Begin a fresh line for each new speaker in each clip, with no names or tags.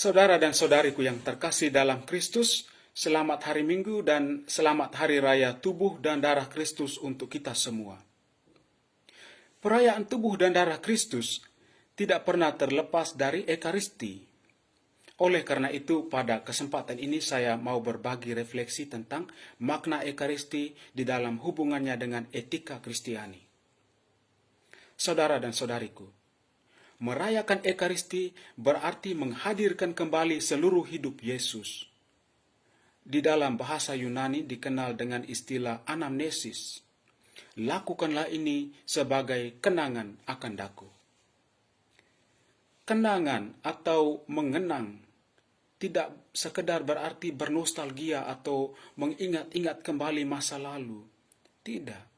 Saudara dan saudariku yang terkasih dalam Kristus, selamat hari Minggu dan selamat hari raya tubuh dan darah Kristus untuk kita semua. Perayaan tubuh dan darah Kristus tidak pernah terlepas dari Ekaristi. Oleh karena itu, pada kesempatan ini saya mau berbagi refleksi tentang makna Ekaristi di dalam hubungannya dengan etika Kristiani. Saudara dan saudariku, merayakan Ekaristi berarti menghadirkan kembali seluruh hidup Yesus. Di dalam bahasa Yunani dikenal dengan istilah anamnesis. Lakukanlah ini sebagai kenangan akan daku. Kenangan atau mengenang tidak sekedar berarti bernostalgia atau mengingat-ingat kembali masa lalu. Tidak.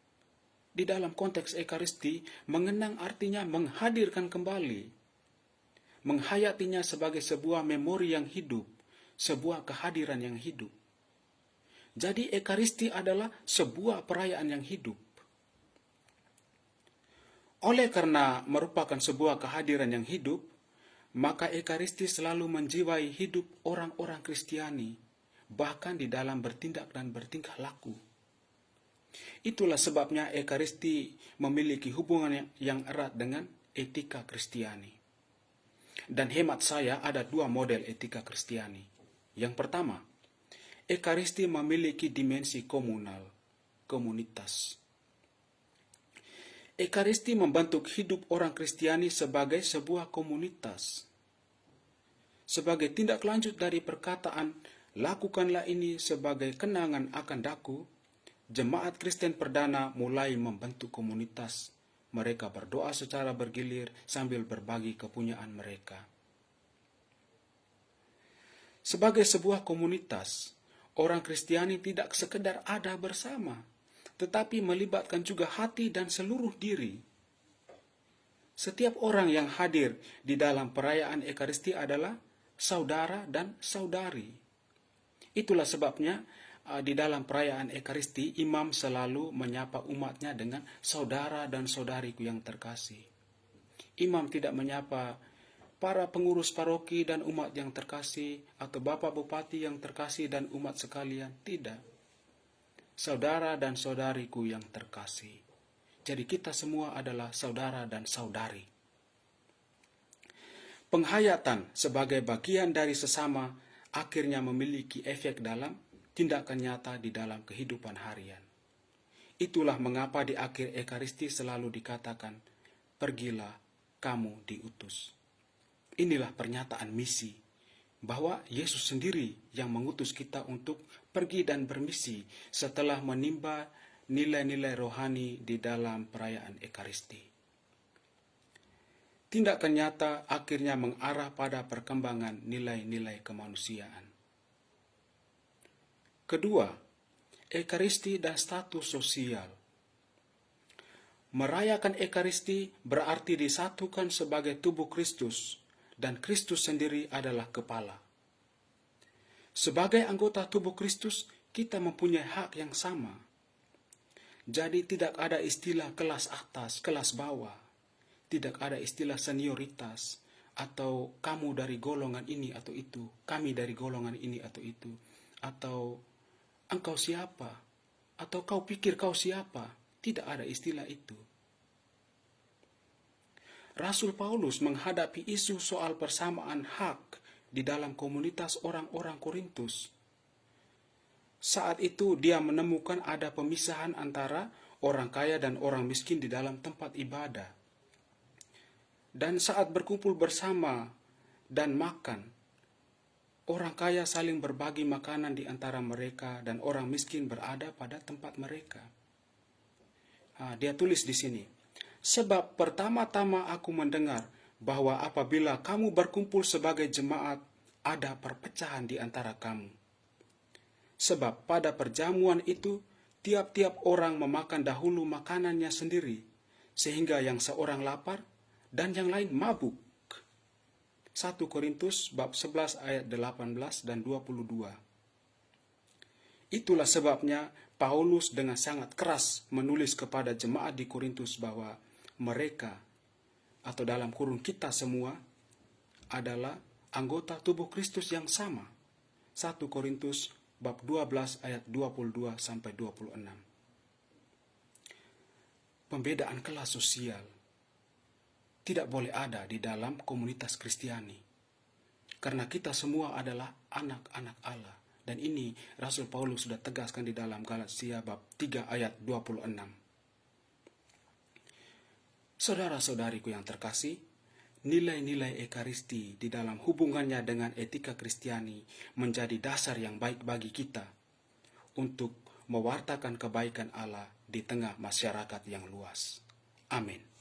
Di dalam konteks Ekaristi, mengenang artinya menghadirkan kembali. Menghayatinya sebagai sebuah memori yang hidup, sebuah kehadiran yang hidup. Jadi Ekaristi adalah sebuah perayaan yang hidup. Oleh karena merupakan sebuah kehadiran yang hidup, maka Ekaristi selalu menjiwai hidup orang-orang Kristiani, bahkan di dalam bertindak dan bertingkah laku. Itulah sebabnya Ekaristi memiliki hubungan yang erat dengan etika Kristiani. Dan hemat saya ada dua model etika Kristiani. Yang pertama, Ekaristi memiliki dimensi komunal, komunitas. Ekaristi membentuk hidup orang Kristiani sebagai sebuah komunitas. Sebagai tindak lanjut dari perkataan, lakukanlah ini sebagai kenangan akan daku, Jemaat Kristen Perdana mulai membentuk komunitas. Mereka berdoa secara bergilir sambil berbagi kepunyaan mereka. Sebagai sebuah komunitas, orang Kristiani tidak sekedar ada bersama, tetapi melibatkan juga hati dan seluruh diri. Setiap orang yang hadir di dalam perayaan Ekaristi adalah saudara dan saudari. Itulah sebabnya di dalam perayaan Ekaristi, imam selalu menyapa umatnya dengan saudara dan saudariku yang terkasih. Imam tidak menyapa para pengurus paroki dan umat yang terkasih, atau bapak bupati yang terkasih dan umat sekalian. Tidak. Saudara dan saudariku yang terkasih. Jadi kita semua adalah saudara dan saudari. Penghayatan sebagai bagian dari sesama akhirnya memiliki efek dalam tindakan nyata di dalam kehidupan harian. Itulah mengapa di akhir Ekaristi selalu dikatakan, pergilah kamu diutus. Inilah pernyataan misi, bahwa Yesus sendiri yang mengutus kita untuk pergi dan bermisi setelah menimba nilai-nilai rohani di dalam perayaan Ekaristi. Tindakan nyata akhirnya mengarah pada perkembangan nilai-nilai kemanusiaan. Kedua, Ekaristi dan status sosial. Merayakan Ekaristi berarti disatukan sebagai tubuh Kristus, dan Kristus sendiri adalah kepala. Sebagai anggota tubuh Kristus, kita mempunyai hak yang sama. Jadi tidak ada istilah kelas atas, kelas bawah. Tidak ada istilah senioritas, atau kamu dari golongan ini atau itu, kami dari golongan ini atau itu, atau engkau siapa, atau kau pikir kau siapa. Tidak ada istilah itu. Rasul Paulus menghadapi isu soal persamaan hak di dalam komunitas orang-orang Korintus. Saat itu dia menemukan ada pemisahan antara orang kaya dan orang miskin di dalam tempat ibadah. Dan saat berkumpul bersama dan makan, orang kaya saling berbagi makanan di antara mereka dan orang miskin berada pada tempat mereka. Dia tulis di sini, sebab pertama-tama aku mendengar bahwa apabila kamu berkumpul sebagai jemaat, ada perpecahan di antara kamu. Sebab pada perjamuan itu, tiap-tiap orang memakan dahulu makanannya sendiri, sehingga yang seorang lapar dan yang lain mabuk. 1 Korintus bab 11 ayat 18 dan 22. Itulah sebabnya Paulus dengan sangat keras menulis kepada jemaat di Korintus bahwa mereka, atau dalam kurung kita semua, adalah anggota tubuh Kristus yang sama. 1 Korintus bab 12 ayat 22 sampai 26. Pembedaan kelas sosial tidak boleh ada di dalam komunitas Kristiani, karena kita semua adalah anak-anak Allah. Dan ini Rasul Paulus sudah tegaskan di dalam Galatia bab 3 ayat 26. Saudara-saudariku yang terkasih, nilai-nilai Ekaristi di dalam hubungannya dengan etika Kristiani menjadi dasar yang baik bagi kita untuk mewartakan kebaikan Allah di tengah masyarakat yang luas. Amin.